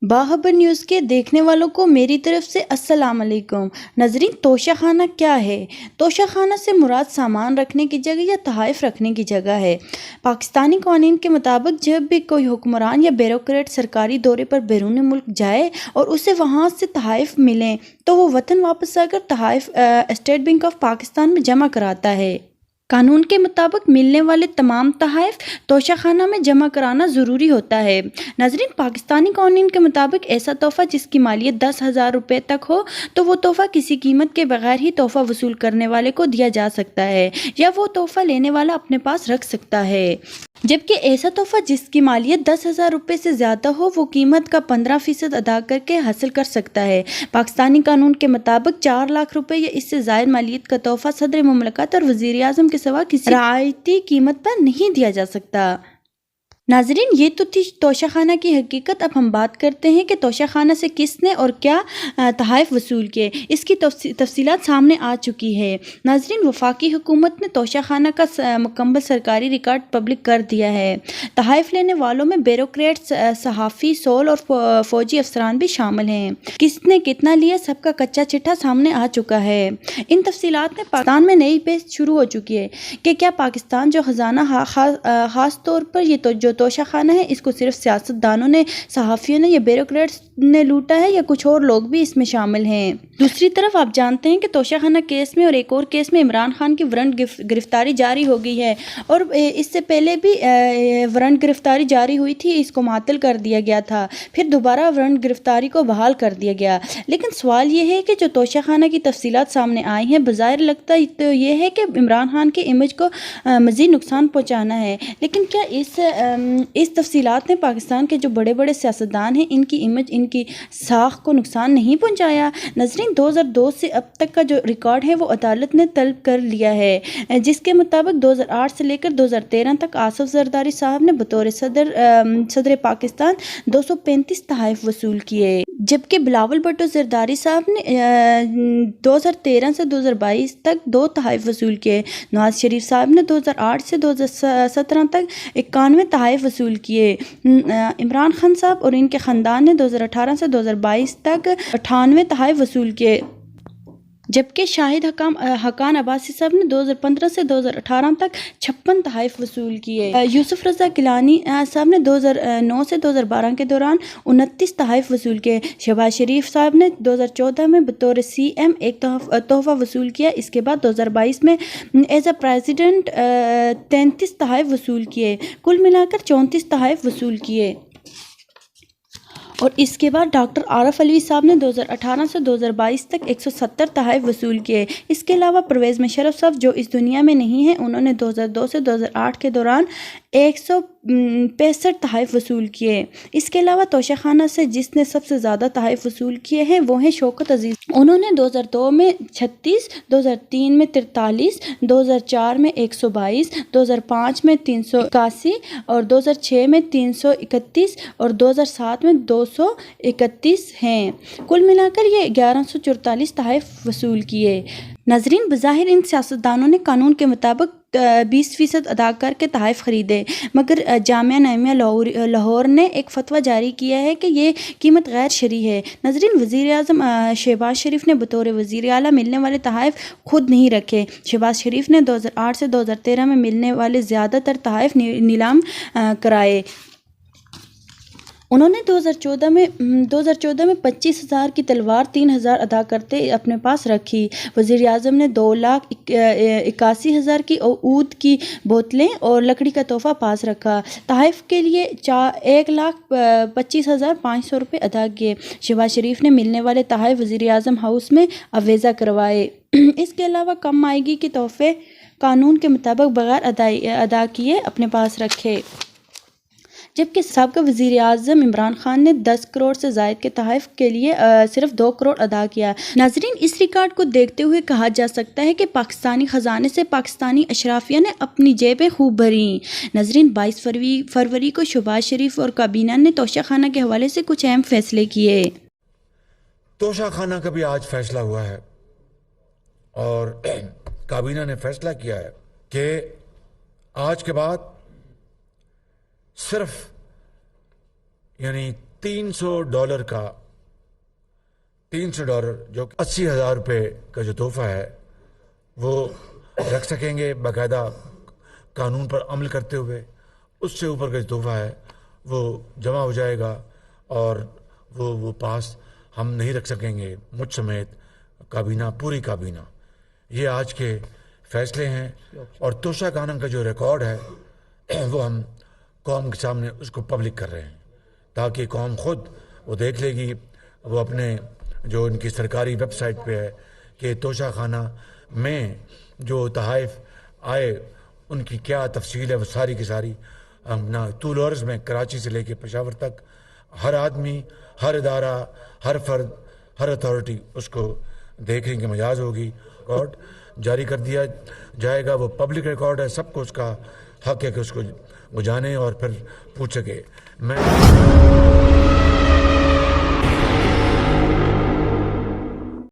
باخبر نیوز کے دیکھنے والوں کو میری طرف سے السلام علیکم۔ ناظرین، توشہ خانہ کیا ہے؟ توشہ خانہ سے مراد سامان رکھنے کی جگہ یا تحائف رکھنے کی جگہ ہے۔ پاکستانی قوانین کے مطابق جب بھی کوئی حکمران یا بیوروکریٹ سرکاری دورے پر بیرون ملک جائے اور اسے وہاں سے تحائف ملیں تو وہ وطن واپس آ کر تحائف اسٹیٹ بینک آف پاکستان میں جمع کراتا ہے۔ قانون کے مطابق ملنے والے تمام تحائف توشہ خانہ میں جمع کرانا ضروری ہوتا ہے۔ ناظرین، پاکستانی قوانین کے مطابق ایسا تحفہ جس کی مالیت 10,000 روپے تک ہو تو وہ تحفہ کسی قیمت کے بغیر ہی تحفہ وصول کرنے والے کو دیا جا سکتا ہے یا وہ تحفہ لینے والا اپنے پاس رکھ سکتا ہے، جبکہ ایسا تحفہ جس کی مالیت 10,000 روپے سے زیادہ ہو وہ قیمت کا 15% ادا کر کے حاصل کر سکتا ہے۔ پاکستانی قانون کے مطابق 4 لاکھ روپے یا اس سے زائد مالیت کا تحفہ صدر مملکت اور وزیر اعظم کے سوا کسی رعایتی قیمت پر نہیں دیا جا سکتا۔ ناظرین، یہ تو تھی توشہ خانہ کی حقیقت۔ اب ہم بات کرتے ہیں کہ توشہ خانہ سے کس نے اور کیا تحائف وصول کیے۔ اس کی تفصیلات سامنے آ چکی ہے۔ ناظرین، وفاقی حکومت نے توشہ خانہ کا مکمل سرکاری ریکارڈ پبلک کر دیا ہے۔ تحائف لینے والوں میں بیوروکریٹ، صحافی، سول اور فوجی افسران بھی شامل ہیں۔ کس نے کتنا لیا، سب کا کچا چٹھا سامنے آ چکا ہے۔ ان تفصیلات میں پاکستان میں نئی بحث شروع ہو چکی ہے کہ کیا پاکستان جو خزانہ خاص طور پر یہ جو توشہ خانہ ہے اس کو صرف سیاست دانوں نے، صحافیوں نے یا بیوروکریٹس نے لوٹا ہے یا کچھ اور لوگ بھی اس میں شامل ہیں۔ دوسری طرف آپ جانتے ہیں کہ توشہ خانہ کیس میں اور ایک اور کیس میں عمران خان کی وارنٹ گرفتاری جاری ہو گئی ہے اور اس سے پہلے بھی وارنٹ گرفتاری جاری ہوئی تھی، اس کو معطل کر دیا گیا تھا، پھر دوبارہ وارنٹ گرفتاری کو بحال کر دیا گیا۔ لیکن سوال یہ ہے کہ جو توشہ خانہ کی تفصیلات سامنے آئی ہیں بظاہر لگتا تو یہ ہے کہ عمران خان کے امیج کو مزید نقصان پہنچانا ہے، لیکن کیا اس تفصیلات نے پاکستان کے جو بڑے بڑے سیاستدان ہیں ان کی امیج، ان کی ساکھ کو نقصان نہیں پہنچایا؟ ناظرین، 2002 سے اب تک کا جو ریکارڈ ہے وہ عدالت نے طلب کر لیا ہے، جس کے مطابق 2008 سے لے کر 2013 تک آصف زرداری صاحب نے بطور صدر پاکستان 235 تحائف وصول کیے، جبکہ بلاول بھٹو زرداری صاحب نے 2013 سے 2022 تک 2 تحائف وصول کیے۔ نواز شریف صاحب نے 2008 سے 2017 تک 91 تحائف وصول کیے۔ عمران خان صاحب اور ان کے خاندان نے 2018 سے 2022 تک 98 تحائف وصول کیے، جبکہ شاہد حقان عباسی صاحب نے 2015 سے 2018 تک 56 تحائف وصول کیے۔ یوسف رضا گیلانی صاحب نے 2009 سے 2012 کے دوران 29 تحائف وصول کیے۔ شہباز شریف صاحب نے 2014 میں بطور CM ایک تحفہ وصول کیا، اس کے بعد 2022 میں ایز اے پریزیڈنٹ 33 تحائف وصول کیے، کل ملا کر 34 تحائف وصول کیے۔ اور اس کے بعد ڈاکٹر عارف علوی صاحب نے 2018 سے 2022 تک 170 تحائف وصول کیے۔ اس کے علاوہ پرویز مشرف صاحب جو اس دنیا میں نہیں ہیں، انہوں نے 2002 سے 2008 کے دوران 165 تحائف وصول کیے۔ اس کے علاوہ توشہ خانہ سے جس نے سب سے زیادہ تحائف وصول کیے ہیں وہ ہیں شوکت عزیز، انہوں نے 2002 میں 36، 2003 میں 43، 2004 میں 122، 2005 میں 381 اور 2006 میں 331 اور 2007 میں 231 ہیں۔ کل ملا کر یہ 1144 تحائف وصول کیے۔ ناظرین، بظاہر ان سیاستدانوں نے قانون کے مطابق 20% ادا کر کے تحائف خریدے، مگر جامعہ نعیمیہ لاہور نے ایک فتویٰ جاری کیا ہے کہ یہ قیمت غیر شرعی ہے۔ ناظرین، وزیر اعظم شہباز شریف نے بطور وزیر اعلیٰ ملنے والے تحائف خود نہیں رکھے۔ شہباز شریف نے 2008 سے 2013 میں ملنے والے زیادہ تر تحائف نیلام کرائے۔ انہوں نے 2014 میں 25,000 کی تلوار 3,000 ادا کرتے اپنے پاس رکھی۔ وزیر اعظم نے 2,81,000 کی عود کی بوتلیں اور لکڑی کا تحفہ پاس رکھا۔ تحائف کے لیے 1,25,500 روپے ادا کیے۔ شہباز شریف نے ملنے والے تحائف وزیر اعظم ہاؤس میں آویزہ کروائے۔ اس کے علاوہ کم مائیگی کے تحفے قانون کے مطابق بغیر ادا کیے اپنے پاس رکھے، جبکہ سابقہ وزیر اعظم عمران خان نے 10 کروڑ سے زائد کے تحائف کے لیے صرف 2 کروڑ ادا کیا۔ ناظرین، اس ریکارڈ کو دیکھتے ہوئے کہا جا سکتا ہے کہ پاکستانی خزانے سے پاکستانی اشرافیہ نے اپنی جیبیں خوب بھریں۔ ناظرین، 22 فروری کو شہباز شریف اور کابینہ نے توشہ خانہ کے حوالے سے کچھ اہم فیصلے کیے۔ توشہ خانہ کا بھی آج فیصلہ ہوا ہے اور کابینہ نے فیصلہ کیا ہے کہ آج کے بعد صرف $300 کا $300 جو 80,000 روپے کا جو تحفہ ہے وہ رکھ سکیں گے باقاعدہ قانون پر عمل کرتے ہوئے. اس سے اوپر کا جو تحفہ ہے وہ جمع ہو جائے گا اور وہ پاس ہم نہیں رکھ سکیں گے, مجھ سمیت کابینہ, پوری کابینہ. یہ آج کے فیصلے ہیں اور توشہ خانہ کا جو ریکارڈ ہے وہ ہم قوم کے سامنے اس کو پبلک کر رہے ہیں تاکہ قوم خود وہ دیکھ لے گی. وہ اپنے جو ان کی سرکاری ویب سائٹ پہ ہے کہ توشہ خانہ میں جو تحائف آئے ان کی کیا تفصیل ہے, وہ ساری کی ساری نہ طول و عرض میں کراچی سے لے کے پشاور تک ہر آدمی, ہر ادارہ, ہر فرد, ہر اتھارٹی اس کو دیکھنے کی مجاز ہوگی. ریکارڈ جاری کر دیا جائے گا, وہ پبلک ریکارڈ ہے, سب کو اس کا حق ہے کہ اس کو وہ جانے اور پھر پوچھ سکے. میں